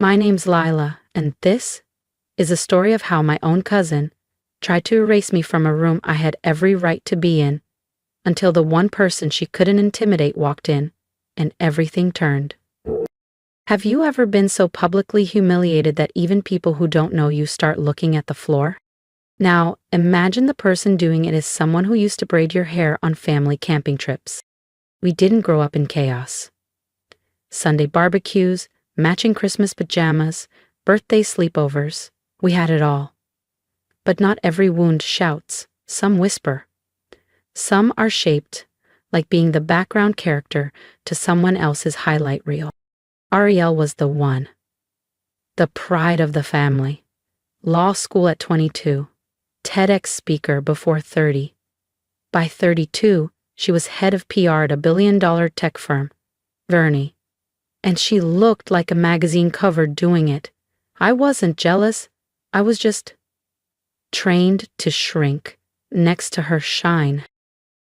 My name's Lila, and this is a story of how my own cousin tried to erase me from a room I had every right to be in, until the one person she couldn't intimidate walked in, and everything turned. Have you ever been so publicly humiliated that even people who don't know you start looking at the floor? Now, imagine the person doing it is someone who used to braid your hair on family camping trips. We didn't grow up in chaos. Sunday barbecues, matching Christmas pajamas, birthday sleepovers, we had it all. But not every wound shouts, some whisper. Some are shaped like being the background character to someone else's highlight reel. Ariel was the one. The pride of the family. Law school at 22. TEDx speaker before 30. By 32, she was head of PR at a billion-dollar tech firm, Vernie. And she looked like a magazine cover doing it. I wasn't jealous. I was just trained to shrink next to her shine.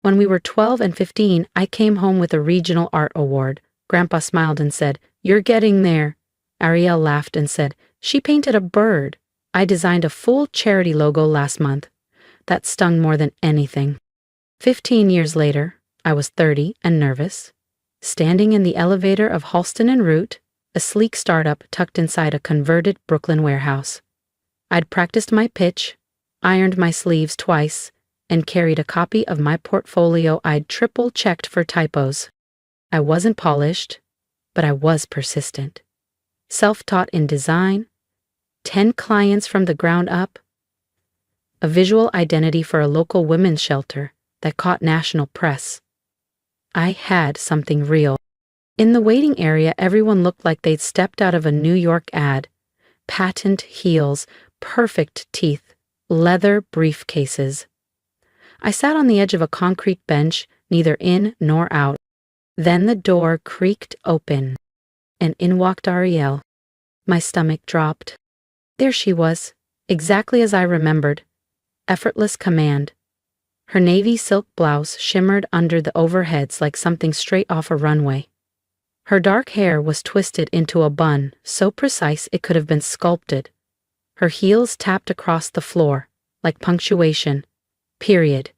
When we were 12 and 15, I came home with a regional art award. Grandpa smiled and said, "You're getting there." Ariel laughed and said, "She painted a bird. I designed a full charity logo last month." That stung more than anything. 15 years later, I was 30 and nervous, standing in the elevator of Halston and Root, a sleek startup tucked inside a converted Brooklyn warehouse. I'd practiced my pitch, ironed my sleeves twice, and carried a copy of my portfolio I'd triple-checked for typos. I wasn't polished, but I was persistent. Self-taught in design, 10 clients from the ground up, a visual identity for a local women's shelter that caught national press. I had something real. In the waiting area, everyone looked like they'd stepped out of a New York ad. Patent heels, perfect teeth, leather briefcases. I sat on the edge of a concrete bench, neither in nor out. Then the door creaked open, and in walked Ariel. My stomach dropped. There she was, exactly as I remembered. Effortless command. Her navy silk blouse shimmered under the overheads like something straight off a runway. Her dark hair was twisted into a bun, so precise it could have been sculpted. Her heels tapped across the floor, like punctuation. Period.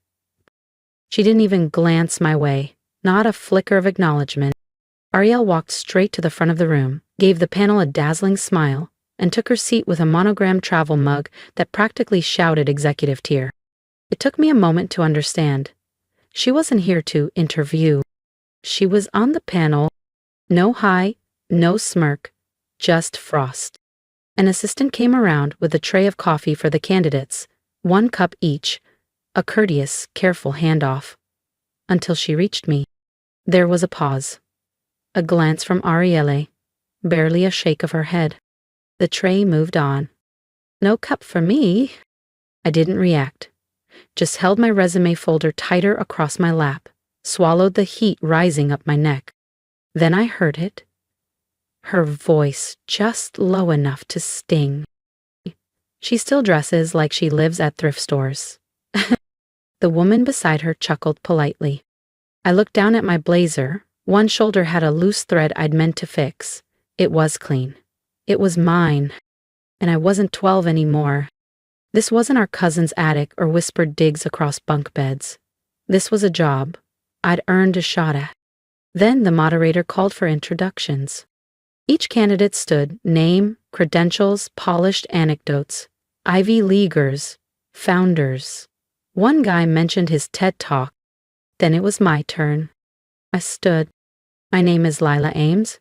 She didn't even glance my way, not a flicker of acknowledgement. Ariel walked straight to the front of the room, gave the panel a dazzling smile, and took her seat with a monogrammed travel mug that practically shouted executive tier. It took me a moment to understand. She wasn't here to interview. She was on the panel. No hi, no smirk, just frost. An assistant came around with a tray of coffee for the candidates, 1 cup each, a courteous, careful handoff. Until she reached me. There was a pause. A glance from Arielle, barely a shake of her head. The tray moved on. "No cup for me." I didn't react. Just held my resume folder tighter across my lap, swallowed the heat rising up my neck. Then I heard it. Her voice just low enough to sting. "She still dresses like she lives at thrift stores." The woman beside her chuckled politely. I looked down at my blazer. One shoulder had a loose thread I'd meant to fix. It was clean. It was mine. And I wasn't 12 anymore. This wasn't our cousin's attic or whispered digs across bunk beds. This was a job I'd earned a shot at. Then the moderator called for introductions. Each candidate stood, name, credentials, polished anecdotes, Ivy Leaguers, founders. One guy mentioned his TED Talk. Then it was my turn. I stood. "My name is Lila Ames.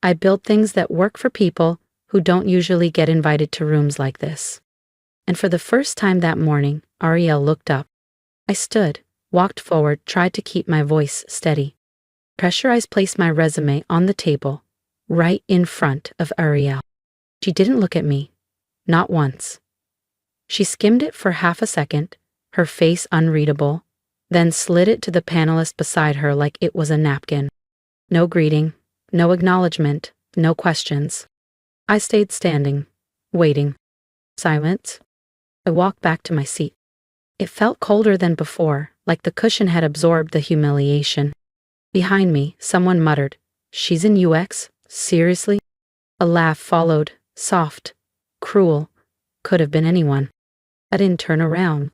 I build things that work for people who don't usually get invited to rooms like this." And for the first time that morning, Ariel looked up. I stood, walked forward, tried to keep my voice steady. Pressurized placed my resume on the table, right in front of Ariel. She didn't look at me. Not once. She skimmed it for half a second, her face unreadable, then slid it to the panelist beside her like it was a napkin. No greeting, no acknowledgement, no questions. I stayed standing, waiting. Silence. I walked back to my seat. It felt colder than before, like the cushion had absorbed the humiliation. Behind me, someone muttered, "She's in UX? Seriously?" A laugh followed, soft, cruel, could have been anyone. I didn't turn around,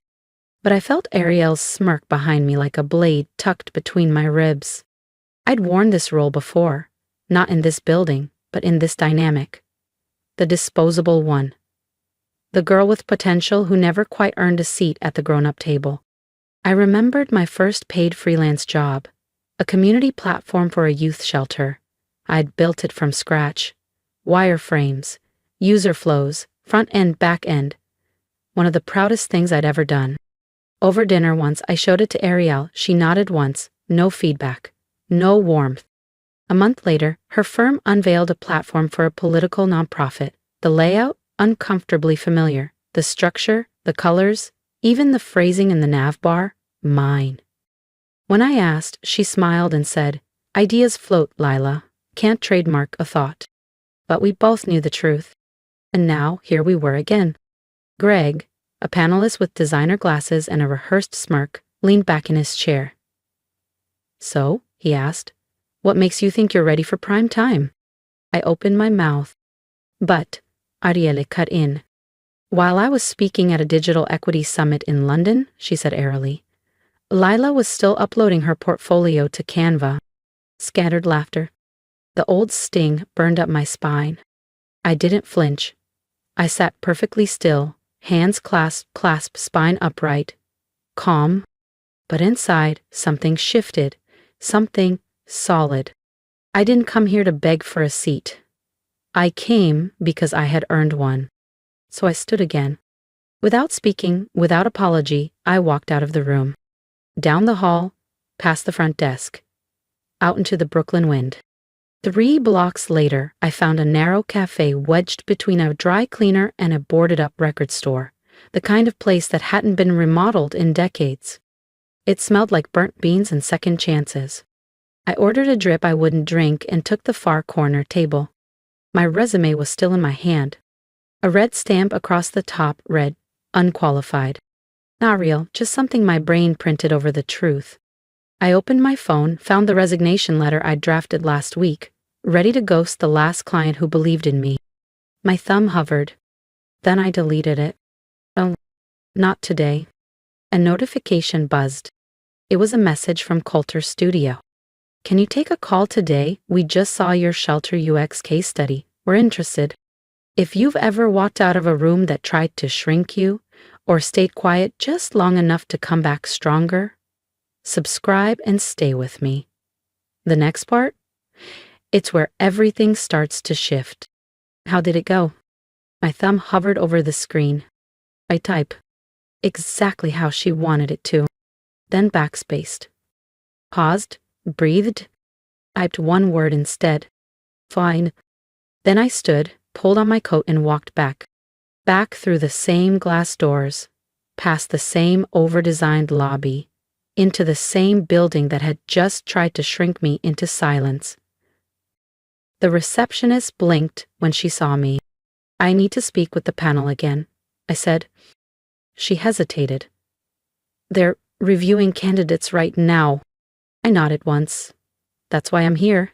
but I felt Ariel's smirk behind me like a blade tucked between my ribs. I'd worn this role before, not in this building, but in this dynamic. The disposable one. The girl with potential who never quite earned a seat at the grown-up table. I remembered my first paid freelance job, a community platform for a youth shelter. I'd built it from scratch. Wireframes, user flows, front end, back end. One of the proudest things I'd ever done. Over dinner once, I showed it to Ariel. She nodded once, no feedback, no warmth. A month later, her firm unveiled a platform for a political nonprofit. The layout, uncomfortably familiar. The structure, the colors, even the phrasing in the nav bar, mine. When I asked, she smiled and said, "Ideas float, Lila. Can't trademark a thought." But we both knew the truth. And now, here we were again. Greg, a panelist with designer glasses and a rehearsed smirk, leaned back in his chair. "So," he asked, "what makes you think you're ready for prime time?" I opened my mouth. But Arielle cut in. "While I was speaking at a digital equity summit in London," she said airily, "Lila was still uploading her portfolio to Canva." Scattered laughter. The old sting burned up my spine. I didn't flinch. I sat perfectly still, hands clasped, spine upright, calm. But inside, something shifted, something solid. I didn't come here to beg for a seat. I came because I had earned one. So I stood again. Without speaking, without apology, I walked out of the room. Down the hall, past the front desk, out into the Brooklyn wind. 3 blocks later, I found a narrow cafe wedged between a dry cleaner and a boarded-up record store, the kind of place that hadn't been remodeled in decades. It smelled like burnt beans and second chances. I ordered a drip I wouldn't drink and took the far corner table. My resume was still in my hand. A red stamp across the top read, "Unqualified." Not real, just something my brain printed over the truth. I opened my phone, found the resignation letter I'd drafted last week, ready to ghost the last client who believed in me. My thumb hovered. Then I deleted it. Oh, not today. A notification buzzed. It was a message from Coulter Studio. "Can you take a call today? We just saw your shelter UX case study. We're interested. If you've ever walked out of a room that tried to shrink you, or stayed quiet just long enough to come back stronger, subscribe and stay with me." The next part? It's where everything starts to shift. How did it go? My thumb hovered over the screen. I type. Exactly how she wanted it to. Then backspaced. Paused, breathed, typed one word instead. Fine. Then I stood, pulled on my coat and walked back. Back through the same glass doors, past the same over-designed lobby, into the same building that had just tried to shrink me into silence. The receptionist blinked when she saw me. "I need to speak with the panel again," I said. She hesitated. "They're reviewing candidates right now." I nodded once. "That's why I'm here."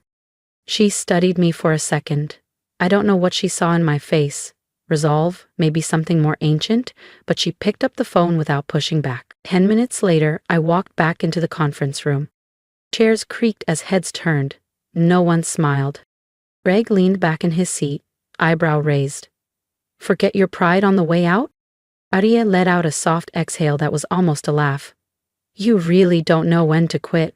She studied me for a second. I don't know what she saw in my face. Resolve, maybe something more ancient, but she picked up the phone without pushing back. 10 minutes later, I walked back into the conference room. Chairs creaked as heads turned. No one smiled. Greg leaned back in his seat, eyebrow raised. "Forget your pride on the way out?" Aria let out a soft exhale that was almost a laugh. "You really don't know when to quit."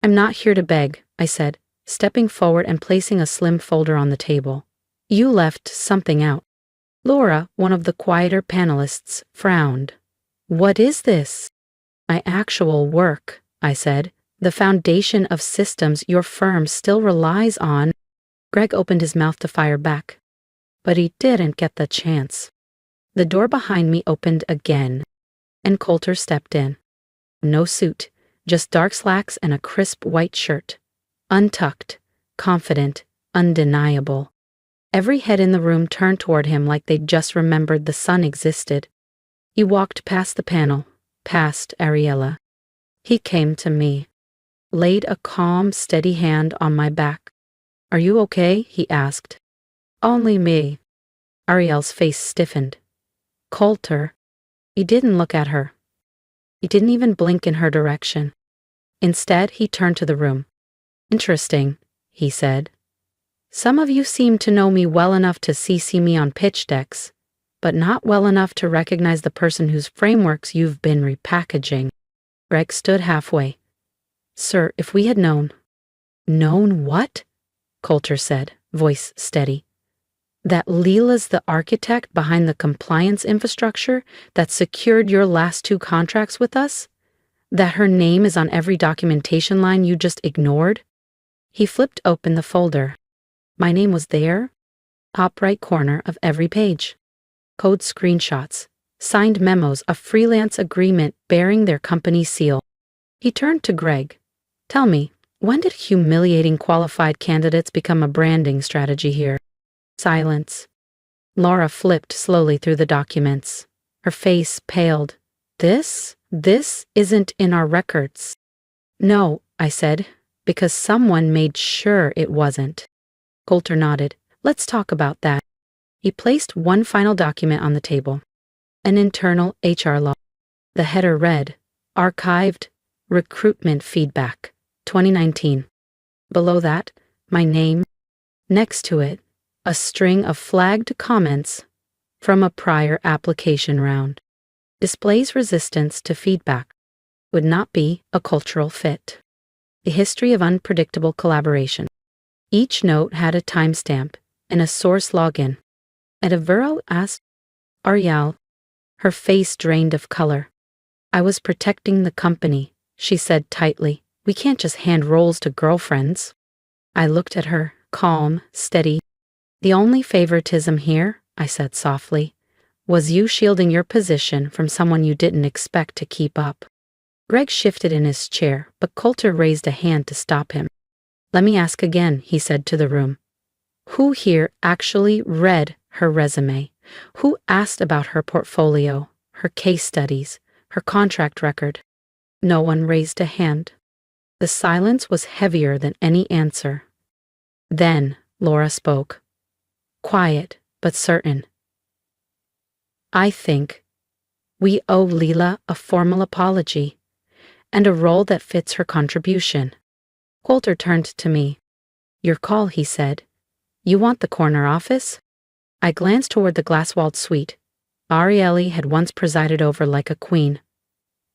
"I'm not here to beg," I said, stepping forward and placing a slim folder on the table. "You left something out." Laura, one of the quieter panelists, frowned. "What is this?" "My actual work," I said. "The foundation of systems your firm still relies on." Greg opened his mouth to fire back, but he didn't get the chance. The door behind me opened again, and Coulter stepped in. No suit, just dark slacks and a crisp white shirt. Untucked, confident, undeniable. Every head in the room turned toward him like they'd just remembered the sun existed. He walked past the panel, past Ariella. He came to me, laid a calm, steady hand on my back. "Are you okay?" he asked. "Only me." Ariel's face stiffened. Coulter. He didn't look at her. He didn't even blink in her direction. Instead, he turned to the room. Interesting, he said. Some of you seem to know me well enough to CC me on pitch decks, but not well enough to recognize the person whose frameworks you've been repackaging. Greg stood halfway. Sir, if we had known. Known what? Coulter said, voice steady. That Leela's the architect behind the compliance infrastructure that secured your last 2 contracts with us? That her name is on every documentation line you just ignored? He flipped open the folder. My name was there, top right corner of every page. Code screenshots, signed memos, a freelance agreement bearing their company seal. He turned to Greg. Tell me, when did humiliating qualified candidates become a branding strategy here? Silence. Laura flipped slowly through the documents. Her face paled. This isn't in our records. No, I said, because someone made sure it wasn't. Coulter nodded. Let's talk about that. He placed one final document on the table. An internal HR log. The header read, Archived, Recruitment Feedback, 2019. Below that, my name. Next to it, a string of flagged comments from a prior application round. Displays resistance to feedback. Would not be a cultural fit. A history of unpredictable collaboration. Each note had a timestamp and a source login. Edavero asked Ariel, her face drained of color. I was protecting the company, she said tightly. We can't just hand roles to girlfriends. I looked at her, calm, steady. The only favoritism here, I said softly, was you shielding your position from someone you didn't expect to keep up. Greg shifted in his chair, but Coulter raised a hand to stop him. Let me ask again, he said to the room. Who here actually read her resume? Who asked about her portfolio, her case studies, her contract record? No one raised a hand. The silence was heavier than any answer. Then Laura spoke. Quiet, but certain. I think we owe Leela a formal apology and a role that fits her contribution. Coulter turned to me. Your call, he said. You want the corner office? I glanced toward the glass-walled suite Arielle had once presided over like a queen.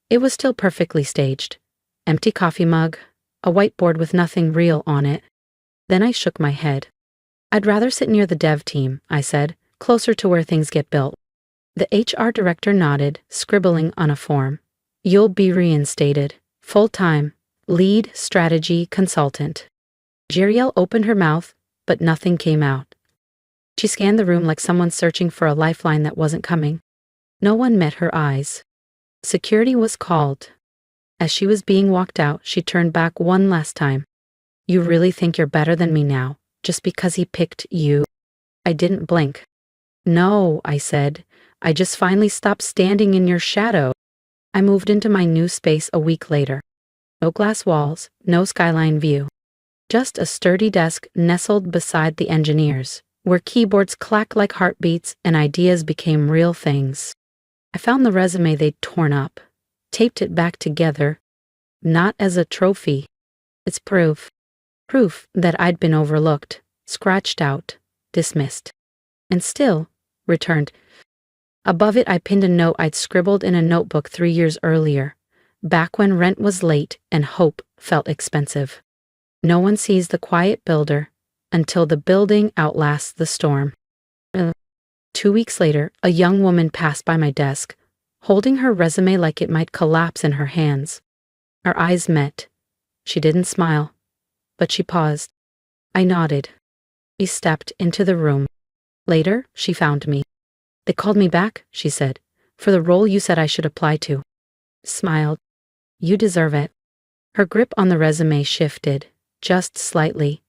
It was still perfectly staged. Empty coffee mug, a whiteboard with nothing real on it. Then I shook my head. I'd rather sit near the dev team, I said, closer to where things get built. The HR director nodded, scribbling on a form. You'll be reinstated, full-time, lead strategy consultant. Jeriel opened her mouth, but nothing came out. She scanned the room like someone searching for a lifeline that wasn't coming. No one met her eyes. Security was called. As she was being walked out, she turned back one last time. You really think you're better than me now, just because he picked you? I didn't blink. No, I said. I just finally stopped standing in your shadow. I moved into my new space a week later. No glass walls, no skyline view. Just a sturdy desk nestled beside the engineers, where keyboards clacked like heartbeats and ideas became real things. I found the resume they'd torn up, taped it back together, not as a trophy. It's proof. Proof that I'd been overlooked, scratched out, dismissed. And still, returned. Above it I pinned a note I'd scribbled in a notebook 3 years earlier, back when rent was late and hope felt expensive. No one sees the quiet builder until the building outlasts the storm. 2 weeks later, a young woman passed by my desk, holding her resume like it might collapse in her hands. Our eyes met. She didn't smile, but she paused. I nodded. She stepped into the room. Later, she found me. They called me back, she said, for the role you said I should apply to. Smiled. You deserve it. Her grip on the resume shifted, just slightly,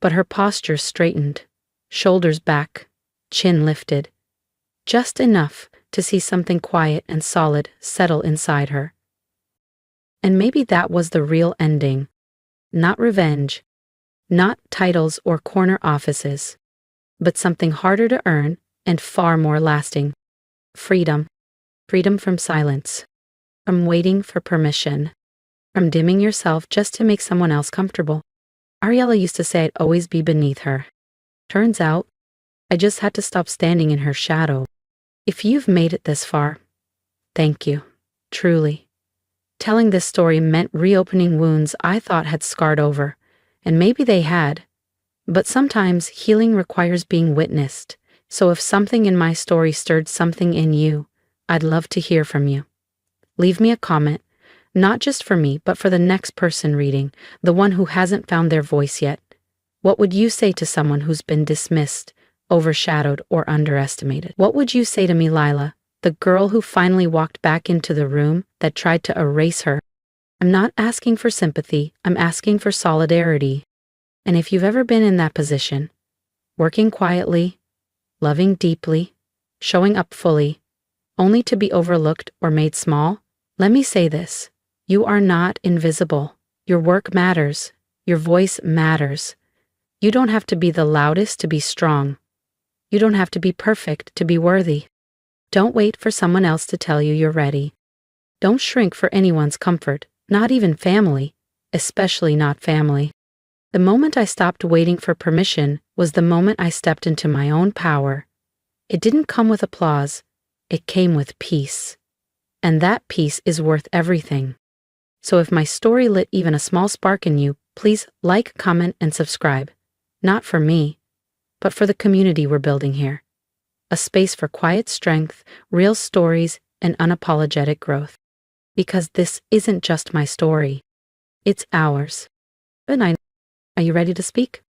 but her posture straightened, shoulders back, chin lifted, just enough to see something quiet and solid settle inside her. And maybe that was the real ending. Not revenge, not titles or corner offices, but something harder to earn and far more lasting. Freedom. Freedom from silence. From waiting for permission. From dimming yourself just to make someone else comfortable. Ariella used to say I'd always be beneath her. Turns out, I just had to stop standing in her shadow. If you've made it this far, thank you. Truly. Telling this story meant reopening wounds I thought had scarred over, and maybe they had. But sometimes healing requires being witnessed, so if something in my story stirred something in you, I'd love to hear from you. Leave me a comment, not just for me, but for the next person reading, the one who hasn't found their voice yet. What would you say to someone who's been dismissed, overshadowed, or underestimated? What would you say to me, Lila, the girl who finally walked back into the room that tried to erase her? I'm not asking for sympathy, I'm asking for solidarity. And if you've ever been in that position, working quietly, loving deeply, showing up fully, only to be overlooked or made small, let me say this: you are not invisible. Your work matters. Your voice matters. You don't have to be the loudest to be strong. You don't have to be perfect to be worthy. Don't wait for someone else to tell you you're ready. Don't shrink for anyone's comfort, not even family, especially not family. The moment I stopped waiting for permission was the moment I stepped into my own power. It didn't come with applause. It came with peace. And that peace is worth everything. So if my story lit even a small spark in you, please like, comment, and subscribe. Not for me, but for the community we're building here. A space for quiet strength, real stories, and unapologetic growth. Because this isn't just my story. It's ours. Good night. Are you ready to speak?